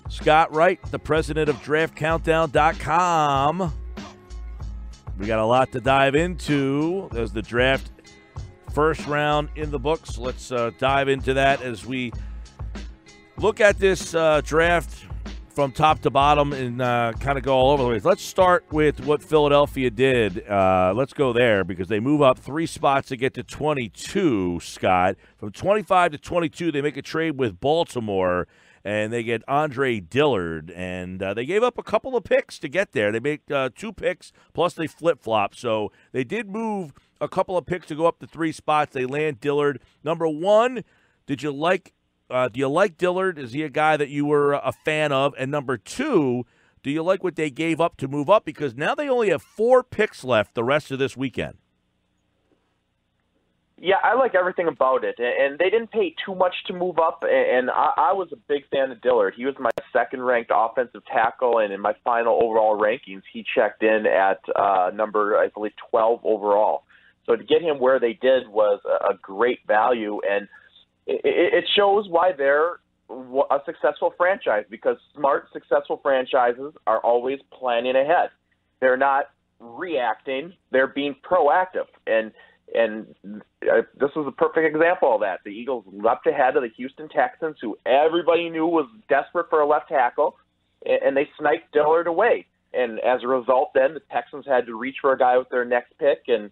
Scott Wright, the president of DraftCountdown.com. We got a lot to dive into. There's the draft first round in the books. Let's dive into that as we look at this draft from top to bottom and kind of go all over the place. Let's start with what Philadelphia did. Let's go there because they move up 3 spots to get to 22, Scott. From 25 to 22, they make a trade with Baltimore, and they get Andre Dillard. And they gave up a couple of picks to get there. They make 2 picks, plus they flip-flop. So they did move a couple of picks to go up to 3 spots. They land Dillard. Number 1, do you like Dillard? Is he a guy that you were a fan of? And number 2, do you like what they gave up to move up? Because now they only have 4 picks left the rest of this weekend. Yeah, I like everything about it. And they didn't pay too much to move up, and I was a big fan of Dillard. He was my second-ranked offensive tackle, and in my final overall rankings, he checked in at number, I believe, 12 overall. So to get him where they did was a great value, and it shows why they're a successful franchise, because smart, successful franchises are always planning ahead. They're not reacting. They're being proactive. And this was a perfect example of that. The Eagles leapt ahead of the Houston Texans, who everybody knew was desperate for a left tackle, and they sniped Dillard away. And as a result, then the Texans had to reach for a guy with their next pick, and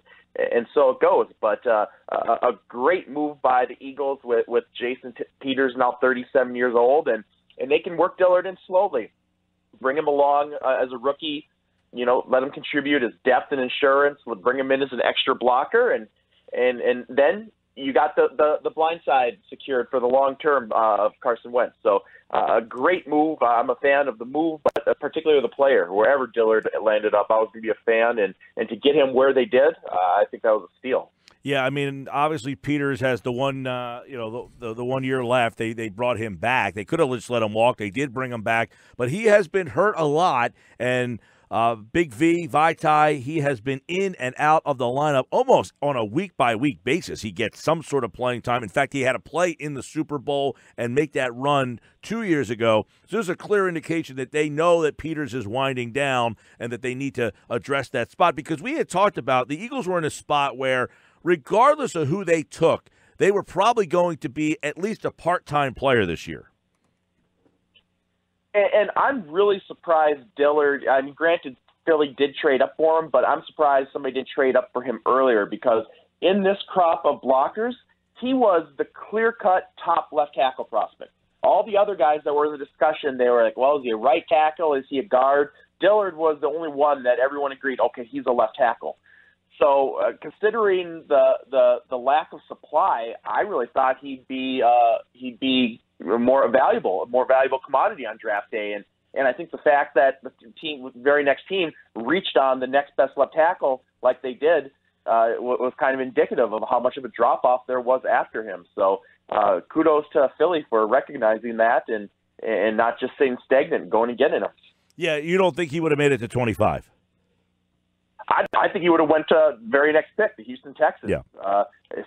so it goes. But a great move by the Eagles with Jason Peters, now 37 years old, and they can work Dillard in slowly, bring him along as a rookie. Let him contribute his depth and insurance. Bring him in as an extra blocker, and then you got the blind side secured for the long term of Carson Wentz. So a great move. I'm a fan of the move, but particularly the player. Wherever Dillard landed up, I was going to be a fan, and to get him where they did, I think that was a steal. Yeah, I mean, obviously Peters has the one, the 1 year left. They brought him back. They could have just let him walk. They did bring him back, but he has been hurt a lot, and Big V, Vitae, he has been in and out of the lineup almost on a week-by-week basis. He gets some sort of playing time. In fact, he had to play in the Super Bowl and make that run 2 years ago. So there's a clear indication that they know that Peters is winding down and that they need to address that spot, because we had talked about the Eagles were in a spot where regardless of who they took, they were probably going to be at least a part-time player this year. And I'm really surprised Dillard, I mean, granted, Philly did trade up for him, but I'm surprised somebody didn't trade up for him earlier, because in this crop of blockers, he was the clear-cut top left tackle prospect. All the other guys that were in the discussion, they were like, well, is he a right tackle? Is he a guard? Dillard was the only one that everyone agreed, okay, he's a left tackle. So considering the lack of supply, I really thought he'd be a more valuable commodity on draft day. And I think the fact that the very next team reached on the next best left tackle like they did was kind of indicative of how much of a drop-off there was after him. So kudos to Philly for recognizing that and not just staying stagnant and going and getting him. Yeah, you don't think he would have made it to 25? I think he would have went to very next pick, the Houston Texans. Yeah.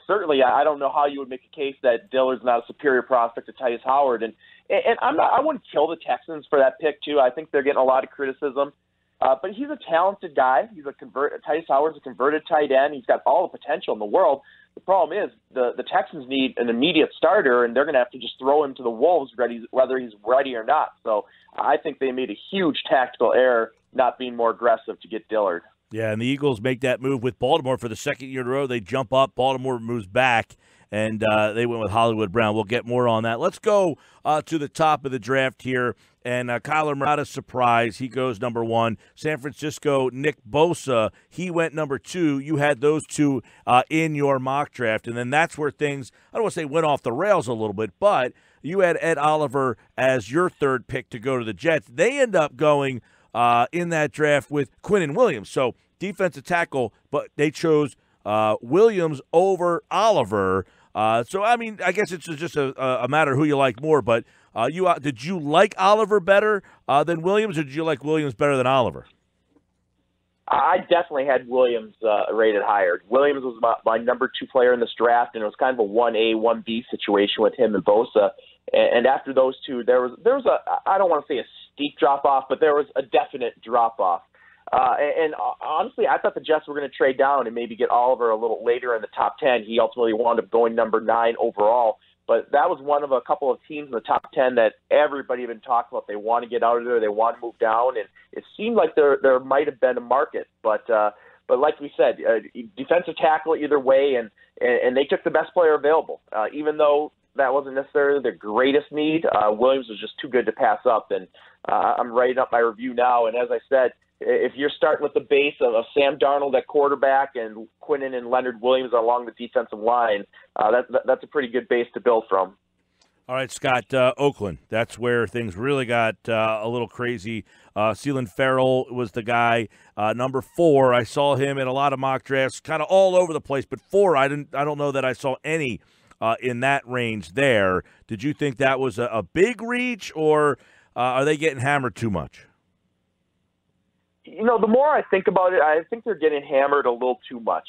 Certainly, I don't know how you would make a case that Dillard's not a superior prospect to Tyus Howard, and I wouldn't kill the Texans for that pick too. I think they're getting a lot of criticism, but he's a talented guy. Tyus Howard's a converted tight end. He's got all the potential in the world. The problem is the Texans need an immediate starter, and they're going to have to just throw him to the wolves, whether he's ready or not. So I think they made a huge tactical error not being more aggressive to get Dillard. Yeah, and the Eagles make that move with Baltimore for the second year in a row. They jump up. Baltimore moves back, and they went with Hollywood Brown. We'll get more on that. Let's go to the top of the draft here. And Kyler Murray, not a surprise. He goes number 1. San Francisco, Nick Bosa, he went number 2. You had those two in your mock draft. And then that's where things, I don't want to say went off the rails a little bit, but you had Ed Oliver as your third pick to go to the Jets. They end up going in that draft with Quinnen Williams. So defensive tackle, but they chose Williams over Oliver. So, I mean, I guess it's just a matter of who you like more. But did you like Oliver better than Williams, or did you like Williams better than Oliver? I definitely had Williams rated higher. Williams was my number 2 player in this draft, and it was kind of a 1A, 1B situation with him and Bosa. And after those two, there was I don't want to say a steep drop off, but there was a definite drop off. And honestly, I thought the Jets were going to trade down and maybe get Oliver a little later in the top 10. He ultimately wound up going number 9 overall. But that was one of a couple of teams in the top 10 that everybody had been talking about. They want to get out of there. They want to move down. And it seemed like there might have been a market. But like we said, defensive tackle either way, and they took the best player available. Even though that wasn't necessarily their greatest need, Williams was just too good to pass up. And I'm writing up my review now. And as I said, if you're starting with the base of Sam Darnold at quarterback and Quinnen and Leonard Williams along the defensive line, that's a pretty good base to build from. All right, Scott, Oakland, that's where things really got a little crazy. Ceylon Farrell was the guy, number 4. I saw him in a lot of mock drafts, kind of all over the place, but 4, I don't know that I saw any in that range there. Did you think that was a big reach, or are they getting hammered too much? You know, the more I think about it, I think they're getting hammered a little too much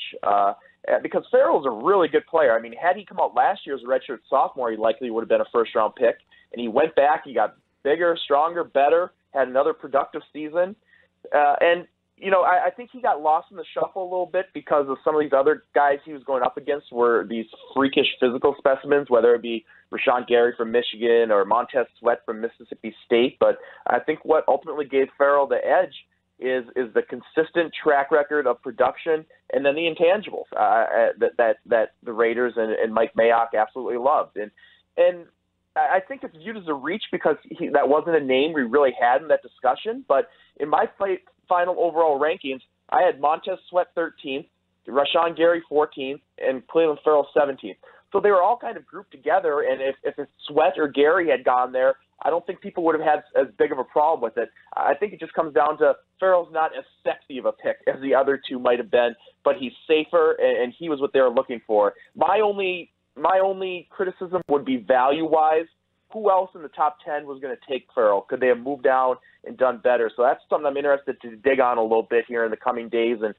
because Farrell's a really good player. I mean, had he come out last year as a redshirt sophomore, he likely would have been a first-round pick. And he went back, he got bigger, stronger, better, had another productive season. And, you know, I think he got lost in the shuffle a little bit because of some of these other guys he was going up against were these freakish physical specimens, whether it be Rashawn Gary from Michigan or Montez Sweat from Mississippi State. But I think what ultimately gave Farrell the edge is the consistent track record of production and then the intangibles that the Raiders and Mike Mayock absolutely loved. And I think it's viewed as a reach because that wasn't a name we really had in that discussion. But in my final overall rankings, I had Montez Sweat 13th, Rashawn Gary 14th, and Cleveland Farrell 17th. So they were all kind of grouped together, and if Sweat or Gary had gone there, I don't think people would have had as big of a problem with it. I think it just comes down to Farrell's not as sexy of a pick as the other two might have been, but he's safer, and he was what they were looking for. My only criticism would be value-wise. Who else in the top 10 was going to take Farrell? Could they have moved down and done better? So that's something I'm interested to dig on a little bit here in the coming days and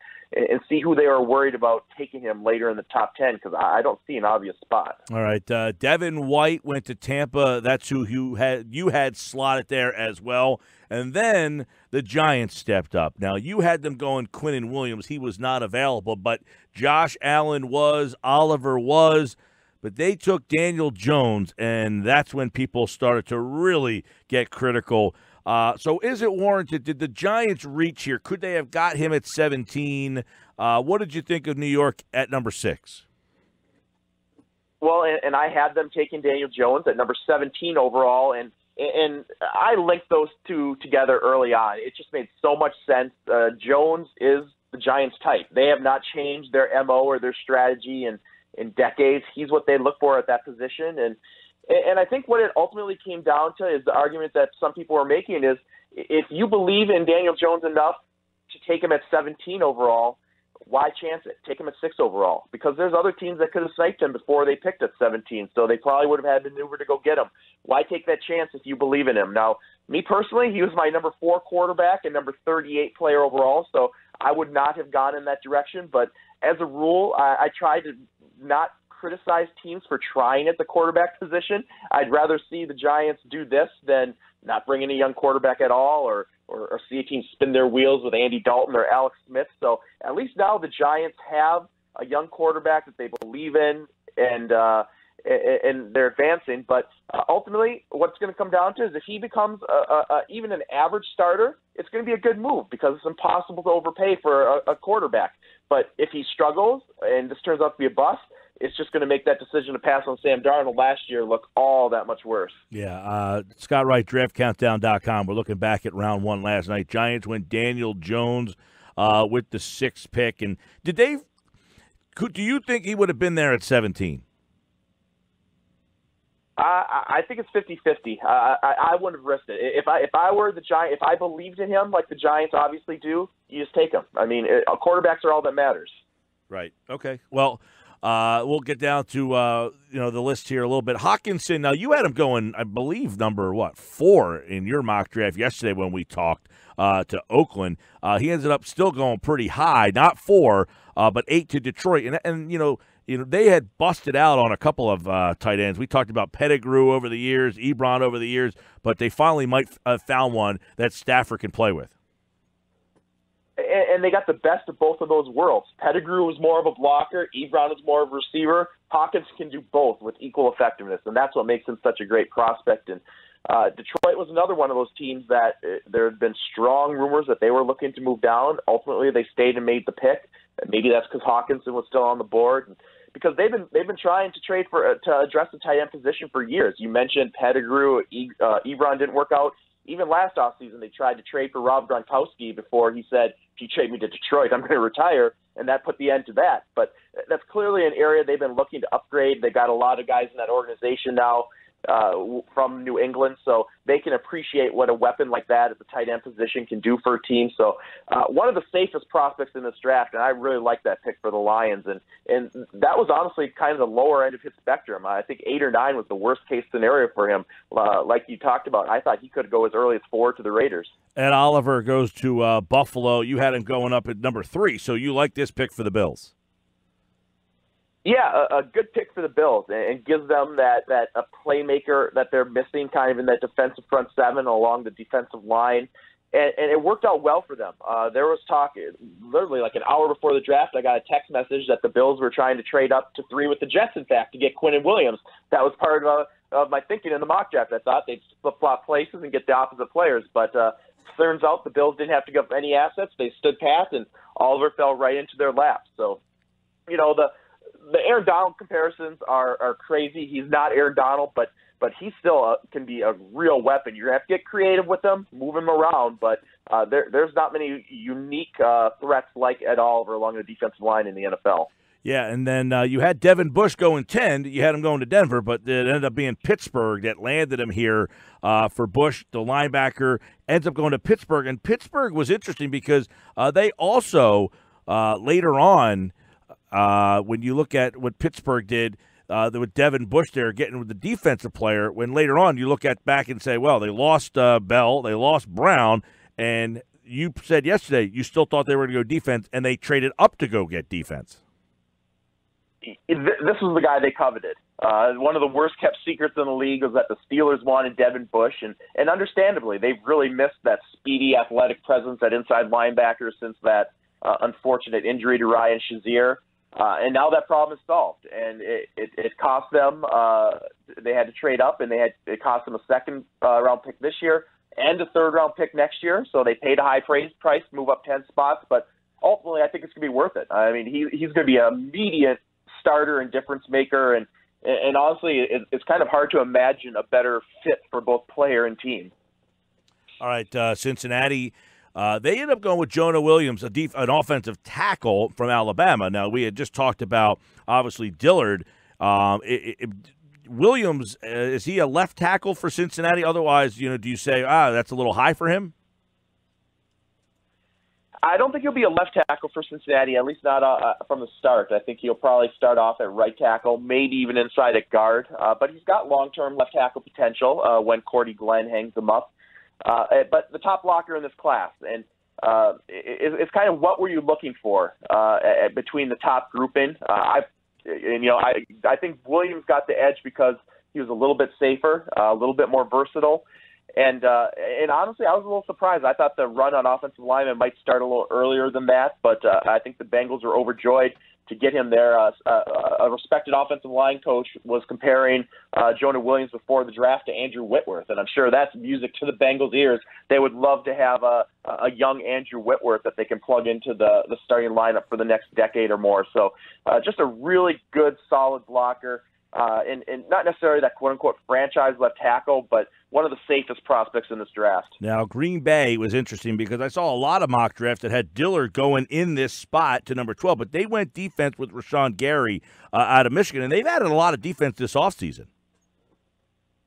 see who they are worried about taking him later in the top 10 because I don't see an obvious spot. All right, Devin White went to Tampa. That's who you had slotted there as well. And then the Giants stepped up. Now, you had them going Quinnen Williams. He was not available, but Josh Allen was, Oliver was. But they took Daniel Jones, and that's when people started to really get critical. So is it warranted? Did the Giants reach here? Could they have got him at 17? What did you think of New York at number 6? Well, and I had them taking Daniel Jones at number 17 overall, and I linked those two together early on. It just made so much sense. Jones is the Giants' type. They have not changed their MO or their strategy in decades. He's what they look for at that position. And I think what it ultimately came down to is the argument that some people are making is if you believe in Daniel Jones enough to take him at 17 overall, why chance it? Take him at 6 overall. Because there's other teams that could have sniped him before they picked at 17, so they probably would have had to maneuver to go get him. Why take that chance if you believe in him? Now, me personally, he was my number 4 quarterback and number 38 player overall, so I would not have gone in that direction. But as a rule, I try to not criticize teams for trying at the quarterback position. I'd rather see the Giants do this than not bring in a young quarterback at all or see a team spin their wheels with Andy Dalton or Alex Smith. So at least now the Giants have a young quarterback that they believe in and they're advancing. But ultimately, what's going to come down to is if he becomes even an average starter, it's going to be a good move because it's impossible to overpay for a quarterback. But if he struggles and this turns out to be a bust, it's just going to make that decision to pass on Sam Darnold last year look all that much worse. Yeah, Scott Wright, DraftCountdown.com. We're looking back at round 1 last night. Giants went Daniel Jones with the 6th pick. And do you think he would have been there at 17? I think it's 50-50. I wouldn't have risked it. If I were the Giants, if I believed in him like the Giants obviously do, you just take him. I mean, quarterbacks are all that matters. Right. Okay. Well, we'll get down to the list here a little bit. Hawkinson. Now you had him going, I believe, number 4 in your mock draft yesterday when we talked to Oakland. He ended up still going pretty high, not 4, but 8 to Detroit. And they had busted out on a couple of tight ends. We talked about Pettigrew over the years, Ebron over the years, but they finally might have found one that Stafford can play with. And they got the best of both of those worlds. Pettigrew was more of a blocker. Ebron was more of a receiver. Hawkins can do both with equal effectiveness, and that's what makes him such a great prospect. And Detroit was another one of those teams that there had been strong rumors that they were looking to move down. Ultimately, they stayed and made the pick. Maybe that's because Hawkinson was still on the board, because they've been trying to trade to address the tight end position for years. You mentioned Pettigrew, Ebron didn't work out. Even last offseason, they tried to trade for Rob Gronkowski before he said, if you trade me to Detroit, I'm going to retire, and that put the end to that. But that's clearly an area they've been looking to upgrade. They got a lot of guys in that organization now from New England, so they can appreciate what a weapon like that at the tight end position can do for a team. So one of the safest prospects in this draft, and I really like that pick for the Lions. And that was honestly kind of the lower end of his spectrum. I think 8 or 9 was the worst case scenario for him. Like you talked about, I thought he could go as early as 4 to the Raiders. Ed Oliver goes to Buffalo. You had him going up at number 3, so you like this pick for the Bills. Yeah, a good pick for the Bills, and gives them that a playmaker that they're missing kind of in that defensive front 7 along the defensive line. And it worked out well for them. There was talk, literally like an hour before the draft, I got a text message that the Bills were trying to trade up to 3 with the Jets, in fact, to get Quinnen Williams. That was part of my thinking in the mock draft. I thought they'd flip-flop places and get the opposite players. But turns out the Bills didn't have to give up any assets. They stood pat, and Oliver fell right into their lap. So, the Aaron Donald comparisons are crazy. He's not Aaron Donald, but he still can be a real weapon. You're going to have to get creative with him, move him around, but there's not many unique threats like Ed Oliver along the defensive line in the NFL. Yeah, and then you had Devin Bush going 10. You had him going to Denver, but it ended up being Pittsburgh that landed him here for Bush. The linebacker ends up going to Pittsburgh, and Pittsburgh was interesting because they also later on, when you look at what Pittsburgh did with Devin Bush there getting with the defensive player, when later on you look at back and say, well, they lost Bell, they lost Brown, and you said yesterday you still thought they were going to go defense, and they traded up to go get defense. This was the guy they coveted. One of the worst-kept secrets in the league was that the Steelers wanted Devin Bush, and understandably, they've really missed that speedy, athletic presence at inside linebacker since that unfortunate injury to Ryan Shazier. And now that problem is solved, and it cost them. They had to trade up, and it cost them a second round pick this year and a third round pick next year. So they paid a high price to move up 10 spots, but ultimately, I think it's going to be worth it. I mean, he's going to be an immediate starter and difference maker, and honestly, it's kind of hard to imagine a better fit for both player and team. All right, Cincinnati. They ended up going with Jonah Williams, an offensive tackle from Alabama. Now, we had just talked about, obviously, Dillard. Williams, is he a left tackle for Cincinnati? Otherwise, do you say, that's a little high for him? I don't think he'll be a left tackle for Cincinnati, at least not from the start. I think he'll probably start off at right tackle, maybe even inside at guard. But he's got long-term left tackle potential when Cordy Glenn hangs him up. But the top blocker in this class, and it's kind of what were you looking for between the top grouping. I think Williams got the edge because he was a little bit safer, a little bit more versatile, and honestly, I was a little surprised. I thought the run on offensive lineman might start a little earlier than that, but I think the Bengals were overjoyed to get him there. A respected offensive line coach was comparing Jonah Williams before the draft to Andrew Whitworth, and I'm sure that's music to the Bengals' ears. They would love to have a young Andrew Whitworth that they can plug into the starting lineup for the next decade or more. So just a really good, solid blocker. And not necessarily that quote-unquote franchise left tackle, but one of the safest prospects in this draft. Now, Green Bay was interesting because I saw a lot of mock drafts that had Dillard going in this spot to number 12, but they went defense with Rashawn Gary out of Michigan, and they've added a lot of defense this offseason.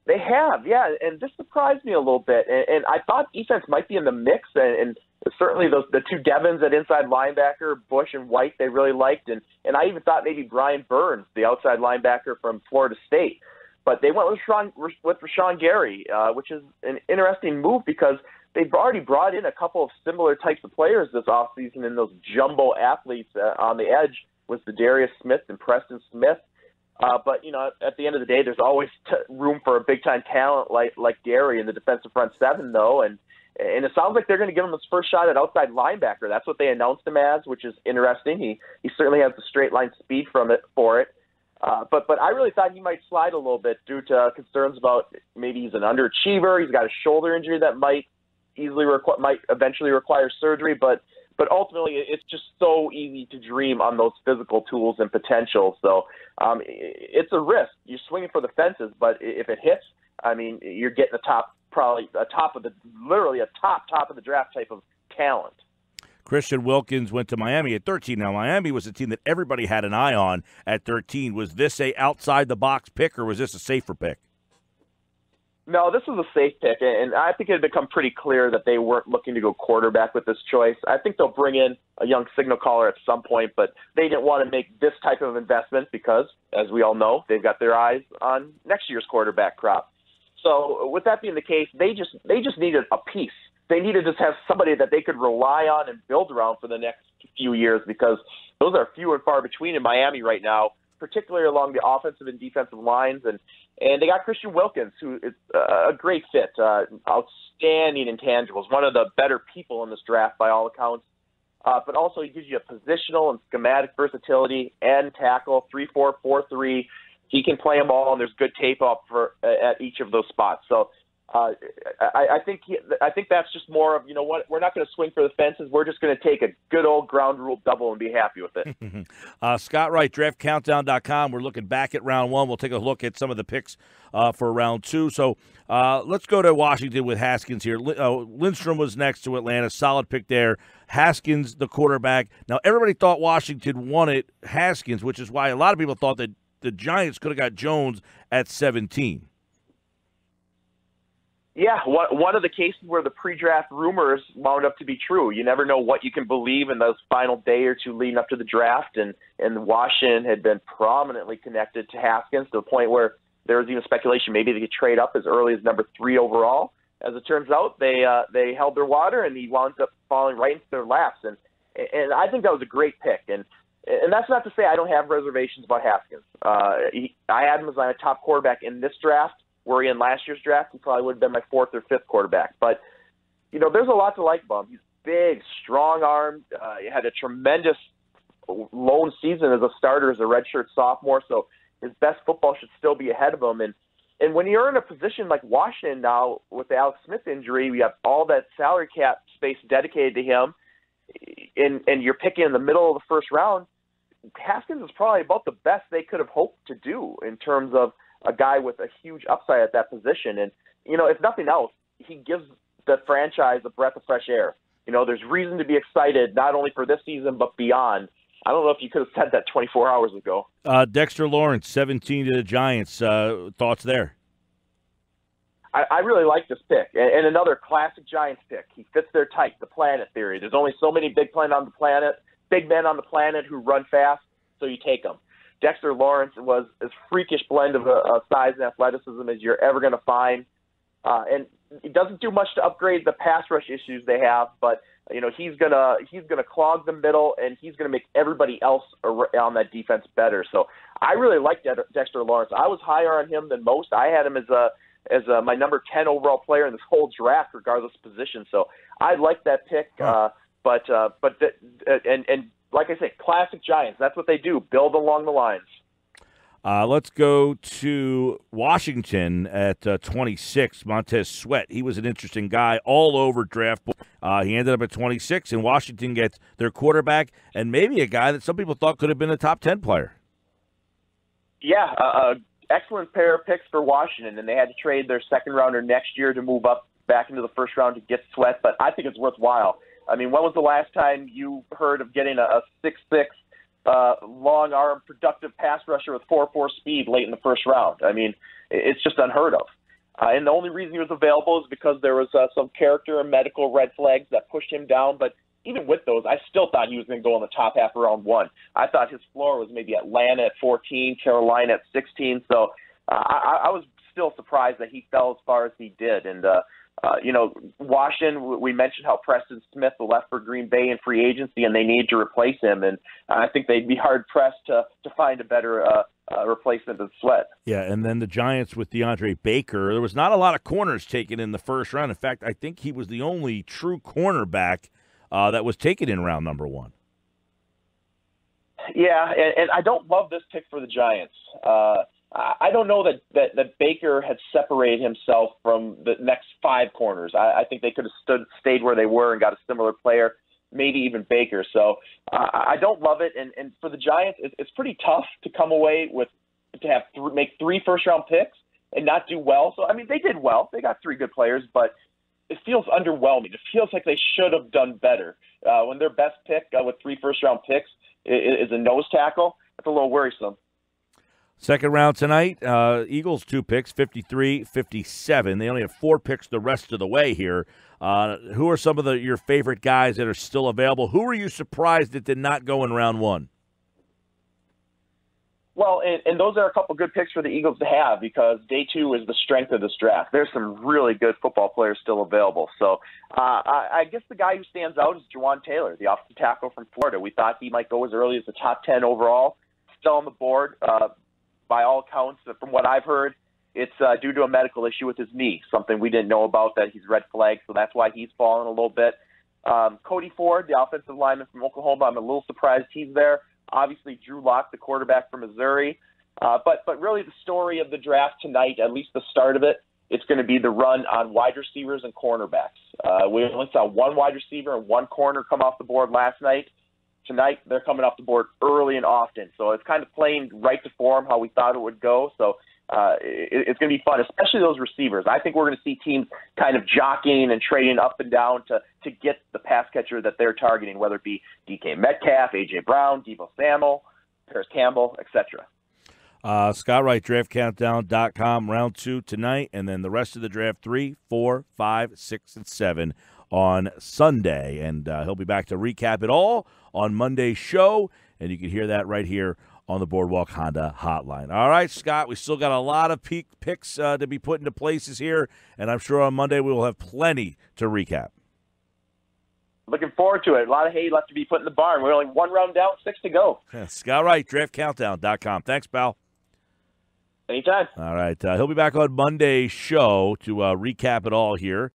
They have, yeah, and this surprised me a little bit. And I thought defense might be in the mix, and certainly the two Devons at inside linebacker, Bush and White, they really liked. And I even thought maybe Brian Burns, the outside linebacker from Florida State. But they went with Rashawn Gary, which is an interesting move because they've already brought in a couple of similar types of players this offseason in those jumbo athletes on the edge. was Darius Smith and Preston Smith. But, at the end of the day, there's always room for a big-time talent like Gary in the defensive front seven, though. And it sounds like they're going to give him his first shot at outside linebacker. That's what they announced him as, which is interesting. He certainly has the straight-line speed for it. But I really thought he might slide a little bit due to concerns about maybe he's an underachiever. He's got a shoulder injury that might eventually require surgery. But ultimately, it's just so easy to dream on those physical tools and potential. So it's a risk. You're swinging for the fences, but if it hits, I mean, you're getting literally a top of the draft type of talent. Christian Wilkins went to Miami at 13. Now, Miami was a team that everybody had an eye on at 13. Was this a outside-the-box pick, or was this a safer pick? No, this was a safe pick, and I think it had become pretty clear that they weren't looking to go quarterback with this choice. I think they'll bring in a young signal caller at some point, but they didn't want to make this type of investment because, as we all know, they've got their eyes on next year's quarterback crop. So with that being the case, they just needed a piece. They needed to have somebody that they could rely on and build around for the next few years because those are few and far between in Miami right now, particularly along the offensive and defensive lines. And they got Christian Wilkins, who is a great fit, outstanding intangibles, one of the better people in this draft by all accounts. But also he gives you a positional and schematic versatility and tackle, 3-4, 4-3. He can play them all, and there's good tape up at each of those spots. So I think that's just more of, what, we're not going to swing for the fences. We're just going to take a good old ground rule double and be happy with it. Scott Wright, draftcountdown.com. We're looking back at round one. We'll take a look at some of the picks for round two. So let's go to Washington with Haskins here. Lindstrom was next to Atlanta. Solid pick there. Haskins, the quarterback. Now, everybody thought Washington wanted Haskins, which is why a lot of people thought that the Giants could have got Jones at 17. Yeah, one of the cases where the pre-draft rumors wound up to be true. You never know what you can believe in those final day or two leading up to the draft, and Washington had been prominently connected to Haskins to the point where there was even speculation maybe they could trade up as early as number 3 overall. As it turns out, they held their water, and he wound up falling right into their laps. And I think that was a great pick. And that's not to say I don't have reservations about Haskins. I had him as my top quarterback in this draft. Were he in last year's draft, he probably would have been my 4th or 5th quarterback. But, there's a lot to like about him. He's big, strong-armed. He had a tremendous lone season as a starter as a redshirt sophomore, so his best football should still be ahead of him. And when you're in a position like Washington now with the Alex Smith injury, we have all that salary cap space dedicated to him, and you're picking in the middle of the first round, Haskins is probably about the best they could have hoped to do in terms of a guy with a huge upside at that position. And, if nothing else, he gives the franchise a breath of fresh air. There's reason to be excited, not only for this season, but beyond. I don't know if you could have said that 24 hours ago. Dexter Lawrence, 17 to the Giants. Thoughts there? I really like this pick. And another classic Giants pick. He fits their type, the planet theory. There's only so many big men on the planet who run fast, so you take them. Dexter Lawrence was as freakish blend of size and athleticism as you're ever going to find. And he doesn't do much to upgrade the pass rush issues they have, but he's gonna clog the middle, and he's gonna make everybody else on that defense better. So I really like Dexter Lawrence. I was higher on him than most. I had him as my number 10 overall player in this whole draft, regardless of position. So I like that pick. But like I say, classic Giants. That's what they do, build along the lines. Let's go to Washington at 26, Montez Sweat. He was an interesting guy all over draft. He ended up at 26, and Washington gets their quarterback and maybe a guy that some people thought could have been a top 10 player. Yeah, excellent pair of picks for Washington, and they had to trade their second-rounder next year to move up back into the first round to get Sweat, but I think it's worthwhile. I mean, when was the last time you heard of getting a 6'6", long-arm, productive pass rusher with 4.4 speed late in the first round? I mean, it's just unheard of. And the only reason he was available is because there was some character and medical red flags that pushed him down. But even with those, I still thought he was going to go in the top half of round 1. I thought his floor was maybe Atlanta at 14, Carolina at 16. So I was still surprised that he fell as far as he did. And Washington, we mentioned how Preston Smith left for Green Bay in free agency, and they need to replace him. And I think they'd be hard-pressed to find a better replacement than Sweat. Yeah, and then the Giants with DeAndre Baker. There was not a lot of corners taken in the first round. In fact, I think he was the only true cornerback that was taken in round number 1. Yeah, and I don't love this pick for the Giants. I don't know that Baker had separated himself from the next 5 corners. I think they could have stayed where they were and got a similar player, maybe even Baker. So I don't love it. And for the Giants, it's pretty tough to come away make 3 first-round picks and not do well. So, I mean, they did well. They got 3 good players, but it feels underwhelming. It feels like they should have done better. When their best pick with 3 first-round picks is a nose tackle, that's a little worrisome. Second round tonight, Eagles 2 picks, 53, 57. They only have 4 picks the rest of the way here. Who are some of your favorite guys that are still available? Who are you surprised that did not go in round 1? Well, and those are a couple good picks for the Eagles to have because day 2 is the strength of this draft. There's some really good football players still available. So I guess the guy who stands out is Jajuan Taylor, the offensive tackle from Florida. We thought he might go as early as the top 10 overall. Still on the board. By all accounts, from what I've heard, it's due to a medical issue with his knee, something we didn't know about that he's red flagged, so that's why he's fallen a little bit. Kody Ford, the offensive lineman from Oklahoma, I'm a little surprised he's there. Obviously, Drew Lock, the quarterback from Missouri. But really the story of the draft tonight, at least the start of it, it's going to be the run on wide receivers and cornerbacks. We only saw 1 wide receiver and 1 corner come off the board last night. Tonight, they're coming off the board early and often. So it's kind of playing right to form how we thought it would go. So it's going to be fun, especially those receivers. I think we're going to see teams kind of jockeying and trading up and down to get the pass catcher that they're targeting, whether it be DK Metcalf, A.J. Brown, Deebo Samuel, Paris Campbell, etc. Scott Wright, draftcountdown.com, round 2 tonight, and then the rest of the draft 3, 4, 5, 6, and 7 on Sunday. And he'll be back to recap it all on Monday's show, and you can hear that right here on the Boardwalk Honda hotline. All right, Scott, we still got a lot of picks to be put into places here, and I'm sure on Monday we will have plenty to recap. Looking forward to it. A lot of hay left to be put in the barn. We're only 1 round down, 6 to go. Yeah, Scott Wright, draftcountdown.com. Thanks, pal. Anytime. All right, he'll be back on Monday's show to recap it all here.